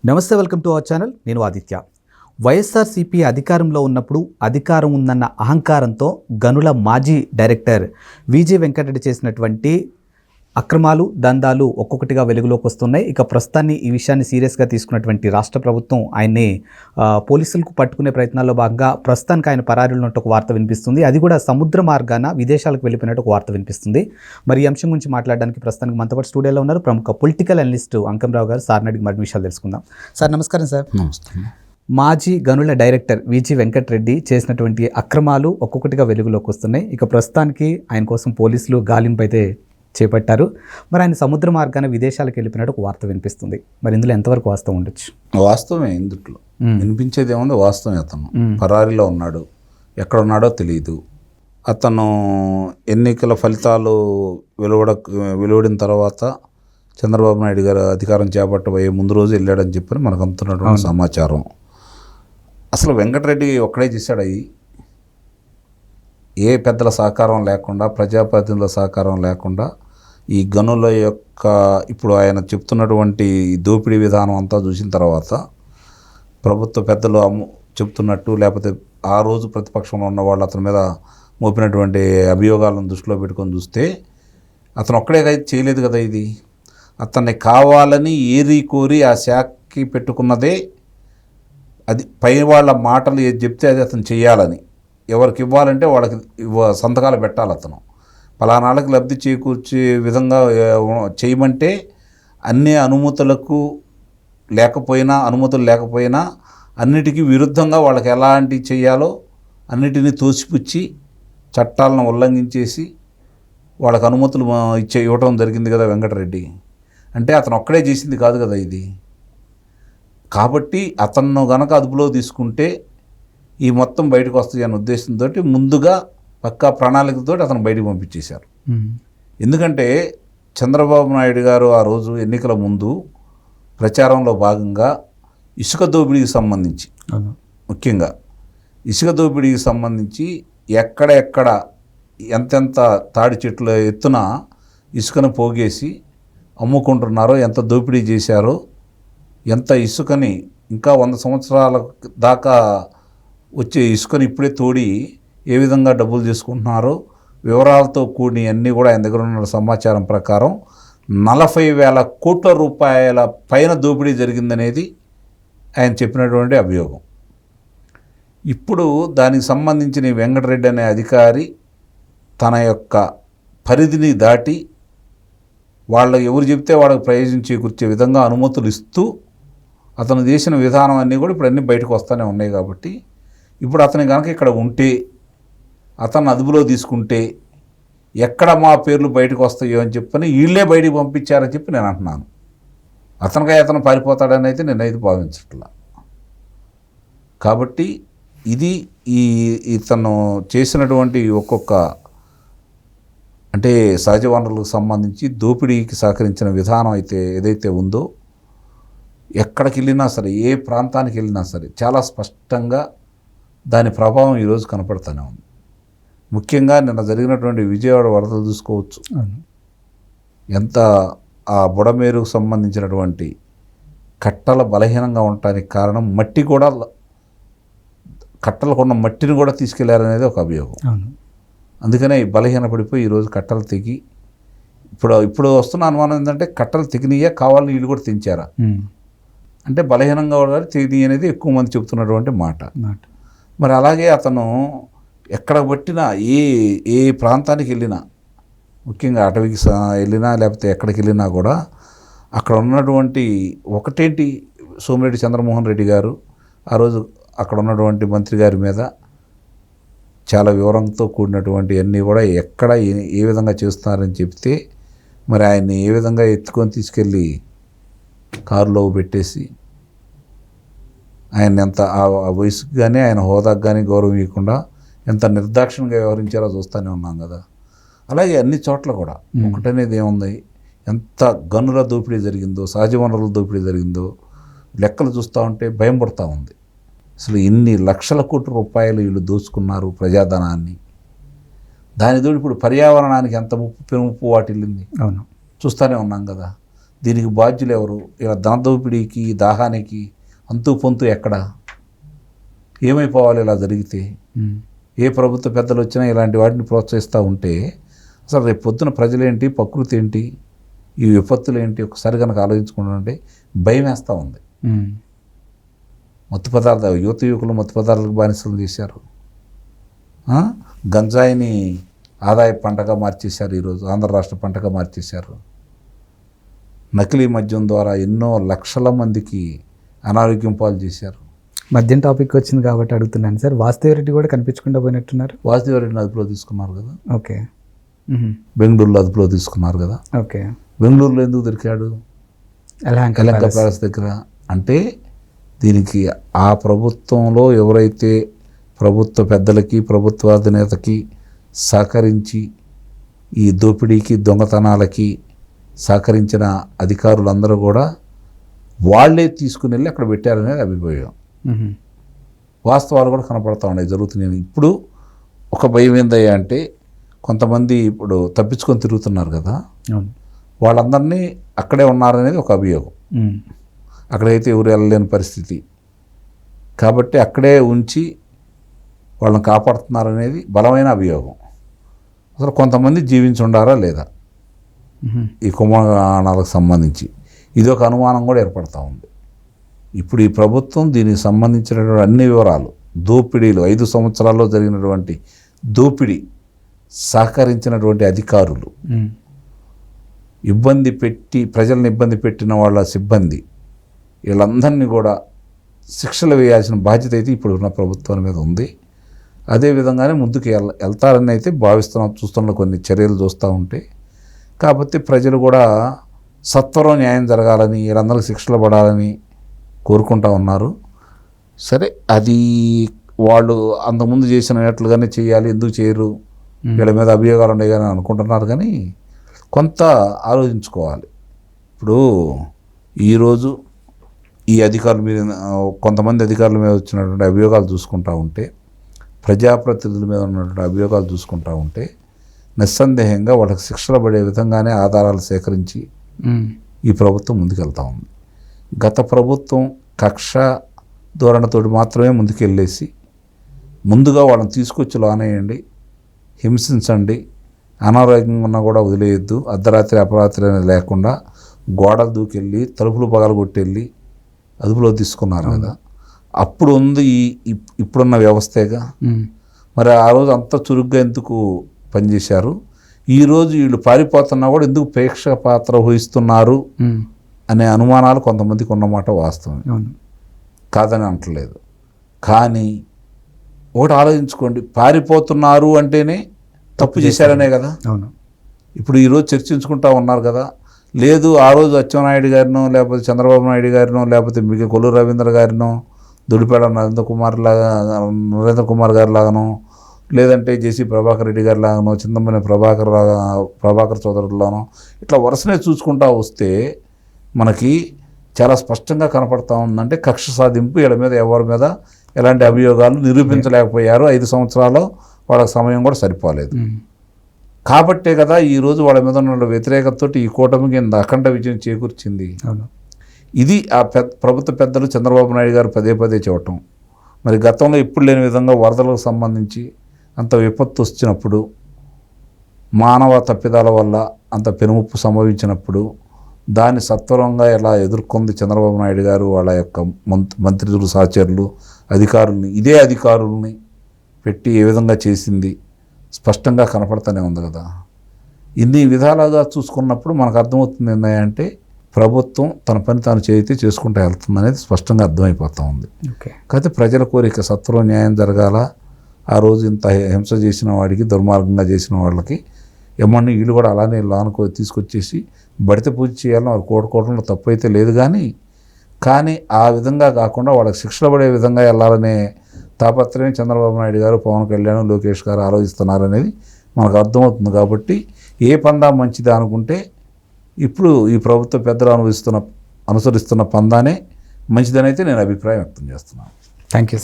నమస్తే, welcome to our channel. నేను ఆదిత్య. వైఎస్ఆర్సీపీ అధికారంలో ఉన్నప్పుడు అధికారం ఉందన్న అహంకారంతో గనుల మాజీ డైరెక్టర్ విజి వెంకటరెడ్డి చేసినటువంటి అక్రమాలు, దందాలు ఒక్కొక్కటిగా వెలుగులోకి వస్తున్నాయి. ఇక ప్రస్తుతాన్ని ఈ విషయాన్ని సీరియస్గా తీసుకున్నటువంటి రాష్ట్ర ప్రభుత్వం ఆయన్ని పోలీసులకు పట్టుకునే ప్రయత్నాల్లో భాగంగా ప్రస్తుతానికి ఆయన పరారీలో ఉన్నట్టు ఒక వార్త వినిపిస్తుంది. అది కూడా సముద్ర మార్గాన విదేశాలకు వెళ్ళిపోయినట్టు ఒక వార్త వినిపిస్తుంది. మరి ఈ అంశం గురించి మాట్లాడడానికి ప్రస్తుతానికి మనతో పాటు స్టూడియోలో ఉన్నారు ప్రముఖ పొలిటికల్ అనలిస్ట్ అంకంరావు గారు. సార్ని అడిగి మరిన్ని విషయాలు తెలుసుకుందాం. సార్ నమస్కారం. సార్ నమస్తే. మాజీ గనుల డైరెక్టర్ విజి వెంకటరెడ్డి చేసినటువంటి అక్రమాలు ఒక్కొక్కటిగా వెలుగులోకి వస్తున్నాయి. ఇక ప్రస్తుతానికి ఆయన కోసం పోలీసులు గాలింపు అయితే చేపట్టారు. మరి ఆయన సముద్ర మార్గాన విదేశాలకు వెళ్ళిపోయినట్టు ఒక వార్త వినిపిస్తుంది. మరి ఇందులో ఎంతవరకు వాస్తవం ఉండొచ్చు? వాస్తవమే, ఇందుట్లో వినిపించేది ఏముంది, వాస్తవమే. అతను పరారీలో ఉన్నాడు, ఎక్కడ ఉన్నాడో తెలియదు. అతను ఎన్నికల ఫలితాలు వెలువడిన తర్వాత చంద్రబాబు నాయుడు గారు అధికారం చేపట్టబోయే ముందు రోజు వెళ్ళాడని చెప్పి మనకు అందుతున్నటువంటి సమాచారం. అసలు వెంకటరెడ్డి ఒక్కడే చేశాడు. అవి ఏ పెద్దల సహకారం లేకుండా, ప్రజాప్రతినిధుల సహకారం లేకుండా ఈ గనుల యొక్క ఇప్పుడు ఆయన చెప్తున్నటువంటి దోపిడీ విధానం అంతా చూసిన తర్వాత ప్రభుత్వ పెద్దలు చెప్తున్నట్టు, లేకపోతే ఆ రోజు ప్రతిపక్షంలో ఉన్న వాళ్ళు అతని మీద మోపినటువంటి అభియోగాలను దృష్టిలో పెట్టుకొని చూస్తే అతను ఒక్కడే చేయలేదు కదా. ఇది అతన్ని కావాలని ఏరి కోరి ఆ శాఖకి పెట్టుకున్నదే. అది పై వాళ్ళ మాటలు ఏది చెప్తే అది అతను చేయాలని, ఎవరికి ఇవ్వాలంటే వాళ్ళకి సంతకాలు పెట్టాలి. అతను పలానాళ్ళకి లబ్ధి చేకూర్చే విధంగా చేయమంటే అన్ని అనుమతులు లేకపోయినా అన్నిటికీ విరుద్ధంగా వాళ్ళకి ఎలాంటి చేయాలో అన్నిటినీ తోసిపుచ్చి చట్టాలను ఉల్లంఘించేసి వాళ్ళకి అనుమతులు ఇవ్వటం జరిగింది కదా వెంకటరెడ్డి. అంటే అతను ఒక్కడే చేసింది కాదు కదా ఇది. కాబట్టి అతను గనక అదుపులో తీసుకుంటే ఈ మొత్తం బయటకు వస్తాయి అనే ఉద్దేశంతో ముందుగా పక్కా ప్రణాళికతో అతను బయటకు పంపించేశారు. ఎందుకంటే చంద్రబాబు నాయుడు గారు ఆ రోజు ఎన్నికల ముందు ప్రచారంలో భాగంగా ఇసుక దోపిడీకి సంబంధించి, ముఖ్యంగా ఇసుక దోపిడీకి సంబంధించి ఎక్కడ ఎంతెంత తాడి చెట్ల ఎత్తున ఇసుకను పోగేసి అమ్ముకుంటున్నారో, ఎంత దోపిడీ చేశారో, ఎంత ఇసుకని ఇంకా 100 సంవత్సరాల దాకా వచ్చే ఇసుకని ఇప్పుడే తోడి ఏ విధంగా డబ్బులు తీసుకుంటున్నారో వివరాలతో కూడి అన్నీ కూడా ఆయన దగ్గర ఉన్న సమాచారం ప్రకారం 40,000 కోట్ల రూపాయల పైన దోపిడీ జరిగిందనేది ఆయన చెప్పినటువంటి అభియోగం. ఇప్పుడు దానికి సంబంధించిన వెంకటరెడ్డి అనే అధికారి తన యొక్క పరిధిని దాటి వాళ్ళు ఎవరు చెప్తే వాళ్ళకి ప్రయోజనం చేకూర్చే విధంగా అనుమతులు ఇస్తూ అతను చేసిన విధానం అన్నీ కూడా ఇప్పుడు అన్నీ బయటకు వస్తూనే ఉన్నాయి. కాబట్టి ఇప్పుడు అతని కనుక ఇక్కడ ఉంటే, అతను అదుపులో తీసుకుంటే ఎక్కడ మా పేర్లు బయటకు వస్తాయో అని చెప్పని వీళ్ళే బయటికి పంపించారని చెప్పి నేను అంటున్నాను. అతను పారిపోతాడని అయితే నేనైతే భావించట్లా. కాబట్టి ఇది ఇతను చేసినటువంటి ఒక్కొక్క అంటే సహజ వనరులకు సంబంధించి దోపిడీకి సహకరించిన విధానం అయితే ఏదైతే ఉందో, ఎక్కడికి వెళ్ళినా సరే, ఏ ప్రాంతానికి వెళ్ళినా సరే చాలా స్పష్టంగా దాని ప్రభావం ఈరోజు కనపడుతూనే ఉంది. ముఖ్యంగా నిన్న జరిగినటువంటి విజయవాడ వరదలు చూసుకోవచ్చు. ఎంత ఆ బుడమేరుకు సంబంధించినటువంటి కట్టల బలహీనంగా ఉండటానికి కారణం మట్టి కూడా, కట్టలకు ఉన్న మట్టిని కూడా తీసుకెళ్లారనేది ఒక అభియోగం. అందుకనే బలహీనపడిపోయి ఈరోజు కట్టలు తెగి ఇప్పుడు వస్తున్న అనుమానం ఏంటంటే కట్టలు తెగినయ్యా, కావాలని వీళ్ళు కూడా తెంచారా అంటే బలహీనంగా కూడా తెగినాయి అనేది ఎక్కువ మంది చెబుతున్నటువంటి మాట. మరి అలాగే అతను ఎక్కడ పట్టినా, ఏ ప్రాంతానికి వెళ్ళినా, ముఖ్యంగా అటవీకి వెళ్ళినా లేకపోతే ఎక్కడికి వెళ్ళినా కూడా అక్కడ ఉన్నటువంటి ఒకటేంటి సోమిరెడ్డి చంద్రమోహన్ రెడ్డి గారు ఆ రోజు అక్కడ ఉన్నటువంటి మంత్రి గారి మీద చాలా వివరంతో కూడినటువంటి అన్నీ కూడా ఎక్కడ ఏ విధంగా చేస్తున్నారని చెప్తే, మరి ఆయన్ని ఏ విధంగా ఎత్తుకొని తీసుకెళ్ళి కారులో పెట్టేసి ఆయన ఎంత ఆ వయసుకు కానీ ఆయన హోదాకు కానీ గౌరవం ఇవ్వకుండా ఎంత నిర్దాక్షిణ్యంగా వ్యవహరించారో చూస్తూనే ఉన్నాం కదా. అలాగే అన్ని చోట్ల కూడా ఒకటనేది ఏముంది, ఎంత గనుల దోపిడీ జరిగిందో, సహజ వనరుల దోపిడీ జరిగిందో లెక్కలు చూస్తూ ఉంటే భయం పడుతూ ఉంది. అసలు ఇన్ని లక్షల కోట్ల రూపాయలు వీళ్ళు దోచుకున్నారు ప్రజాధనాన్ని. దానితో ఇప్పుడు పర్యావరణానికి ఎంత ముప్పు వాటిల్లింది చూస్తూనే ఉన్నాం కదా. దీనికి బాధ్యులు ఎవరు? ఇలా ధనదోపిడీకి దాహానికి అంతు పొంతు ఎక్కడ? ఏమైపోవాలి ఇలా జరిగితే? ఏ ప్రభుత్వ పెద్దలు వచ్చినా ఇలాంటి వాటిని ప్రోత్సహిస్తూ ఉంటే అసలు రేపు పొద్దున ప్రజలేంటి, ప్రకృతి ఏంటి, ఈ విపత్తులు ఏంటి ఒకసారి కనుక ఆలోచించుకుంటుంటే భయం వేస్తూ ఉంది. మత్తు పదార్థాలు, యువకులు మత్తు పదార్థాలకు బానిసలు చేశారు. గంజాయిని ఆదాయ పంటగా మార్చేశారు. ఈరోజు ఆంధ్ర రాష్ట్ర పంటగా మార్చేశారు. నకిలీ మద్యం ద్వారా ఎన్నో లక్షల మందికి అనారోగ్యం పాలు చేశారు. మద్యం టాపిక్ వచ్చింది కాబట్టి అడుగుతున్నాను సార్. వాస్తవరెడ్డి కూడా కనిపించకుండా పోయినట్టున్నారు. వాసుదేవరెడ్డిని అదుపులో తీసుకున్నారు కదా. ఓకే. బెంగళూరులో అదుపులో తీసుకున్నారు కదా. ఓకే. బెంగళూరులో ఎందుకు దొరికాడు? యలహంక ప్యాలెస్ దగ్గర. అంటే దీనికి ఆ ప్రభుత్వంలో ఎవరైతే ప్రభుత్వ పెద్దలకి, ప్రభుత్వ అధినేతకి సహకరించి ఈ దోపిడీకి, దొంగతనాలకి సహకరించిన అధికారులందరూ కూడా వాళ్ళే తీసుకుని వెళ్ళి అక్కడ పెట్టారనేది అభిప్రాయం. వాస్తవాలు కూడా కనపడతా ఉన్నాయి, జరుగుతున్నాయి. ఇప్పుడు ఒక భయం ఏందయ్యా అంటే కొంతమంది ఇప్పుడు తప్పించుకొని తిరుగుతున్నారు కదా, వాళ్ళందరినీ అక్కడే ఉన్నారనేది ఒక అభియోగం. అక్కడైతే ఎవరు వెళ్ళలేని పరిస్థితి కాబట్టి అక్కడే ఉంచి వాళ్ళని కాపాడుతున్నారనేది బలమైన అభియోగం. అసలు కొంతమంది జీవించి ఉండారా లేదా ఈ కుంభకోణాలకు సంబంధించి ఇది ఒక అనుమానం కూడా ఏర్పడతా ఉంది. ఇప్పుడు ఈ ప్రభుత్వం దీనికి సంబంధించినటువంటి అన్ని వివరాలు, దోపిడీలు 5 సంవత్సరాల్లో జరిగినటువంటి దోపిడీ, సహకరించినటువంటి అధికారులు, ఇబ్బంది పెట్టి ప్రజలను ఇబ్బంది పెట్టిన వాళ్ళ సిబ్బంది, వీళ్ళందరినీ కూడా శిక్షలు వేయాల్సిన బాధ్యత అయితే ఇప్పుడు ఉన్న ప్రభుత్వం మీద ఉంది. అదేవిధంగానే ముందుకు వెళ్తారని అయితే భావిస్తున్నాం, చూస్తున్న కొన్ని చర్యలు చూస్తూ ఉంటే. కాబట్టి ప్రజలు కూడా సత్వరం న్యాయం జరగాలని, వీళ్ళందరికీ శిక్షలు పడాలని కోరుకుంటా ఉన్నారు. సరే, అది వాళ్ళు అంతకుముందు చేసినట్లుగానే చేయాలి, ఎందుకు చేయరు, వీళ్ళ మీద అభియోగాలు ఉన్నాయి కానీ అనుకుంటున్నారు. కానీ కొంత ఆలోచించుకోవాలి. ఇప్పుడు ఈరోజు ఈ అధికారుల మీద, కొంతమంది అధికారుల మీద వచ్చినటువంటి అభియోగాలు చూసుకుంటూ ఉంటే, ప్రజాప్రతినిధుల మీద ఉన్నటువంటి అభియోగాలు చూసుకుంటూ ఉంటే నిస్సందేహంగా వాళ్ళకి శిక్షలు పడే విధంగానే ఆధారాలు సేకరించి ఈ ప్రభుత్వం ముందుకెళ్తూ ఉంది. గత ప్రభుత్వం కక్ష ధోరణితోటి మాత్రమే ముందుకెళ్ళేసి ముందుగా వాళ్ళని తీసుకొచ్చి లోనేయండి, హింసించండి, అనారోగ్యంగా ఉన్నా కూడా వదిలేయద్దు, అర్ధరాత్రి అపరాత్రి అనేది లేకుండా గోడలు దూకెళ్ళి తలుపులు పగలగొట్టెళ్ళి అదుపులో తీసుకున్నారు కదా. అప్పుడు ఉంది ఇప్పుడున్న వ్యవస్థేగా. మరి ఆ రోజు అంత చురుగ్గా ఎందుకు పనిచేశారు? ఈరోజు వీళ్ళు పారిపోతున్నా కూడా ఎందుకు ప్రేక్షక పాత్ర వహిస్తున్నారు అనే అనుమానాలు కొంతమందికి ఉన్నమాట వాస్తవం, కాదని అంటలేదు. కానీ ఒకటి ఆలోచించుకోండి, పారిపోతున్నారు అంటేనే తప్పు చేశారనే కదా. ఇప్పుడు ఈరోజు చర్చించుకుంటా ఉన్నారు కదా. లేదు, ఆ రోజు అచ్చెన్నాయుడు గారినో, లేకపోతే చంద్రబాబు నాయుడు గారినో, లేకపోతే మీకు కొల్లు రవీంద్ర గారినో, దుడిపేడ నరేంద్ర కుమార్ గారి లాగానో, లేదంటే జేసీ ప్రభాకర్ రెడ్డి గారి లాగానో, చింతమనేని ప్రభాకర్ సోదరులానో, ఇట్లా వరుసనే చూసుకుంటా వస్తే మనకి చాలా స్పష్టంగా కనపడతా ఉందంటే కక్ష సాధింపు, వీళ్ళ మీద ఎవరి మీద ఎలాంటి అభియోగాలు నిరూపించలేకపోయారు. 5 సంవత్సరాలు వాళ్ళకి సమయం కూడా సరిపోలేదు. కాబట్టే కదా ఈరోజు వాళ్ళ మీద ఉన్న వ్యతిరేకతతో ఈ కూటమికి అఖండ విజయం చేకూర్చింది. ఇది ఆ ప్రభుత్వ పెద్దలు చంద్రబాబు నాయుడు గారు పదే పదే చెప్పటం. మరి గతంలో ఎప్పుడు లేని విధంగా వరదలకు సంబంధించి అంత విపత్తు వచ్చినప్పుడు, మానవ తప్పిదాల వల్ల అంత పెనుముప్పు సంభవించినప్పుడు దాన్ని సత్వరంగా ఎలా ఎదుర్కొంది చంద్రబాబు నాయుడు గారు, వాళ్ళ యొక్క మంత్రులు, సహచరులు, అధికారుల్ని, ఇదే అధికారుల్ని పెట్టి ఏ విధంగా చేసింది స్పష్టంగా కనపడుతూనే ఉంది కదా. ఇన్ని విధాలుగా చూసుకున్నప్పుడు మనకు అర్థమవుతుంది ఏంటంటే ప్రభుత్వం తన పని తాను చేసుకుంటూ వెళ్తుంది అనేది స్పష్టంగా అర్థమైపోతూ ఉంది. కాకపోతే ప్రజల కోరిక సత్వరం న్యాయం జరగాల. ఆ రోజు ఇంత హింస చేసిన వాడికి, దుర్మార్గంగా చేసిన వాళ్ళకి ఏమన్నా వీళ్ళు కూడా అలానే తీసుకొచ్చేసి బడిత పూజ చేయాలని వారు కోరుకోవడంలో తప్పు అయితే లేదు. కానీ ఆ విధంగా కాకుండా వాళ్ళకి శిక్షలు పడే విధంగా వెళ్ళాలనే తాపత్రయం చంద్రబాబు నాయుడు గారు, పవన్ కళ్యాణ్, లోకేష్ గారు ఆలోచిస్తున్నారనేది మనకు అర్థమవుతుంది. కాబట్టి ఏ పందా మంచిది అనుకుంటే ఇప్పుడు ఈ ప్రభుత్వ పెద్దలు అనుసరిస్తున్న పందానే మంచిదని అయితే నేను అభిప్రాయం వ్యక్తం చేస్తున్నాను. Thank you sir.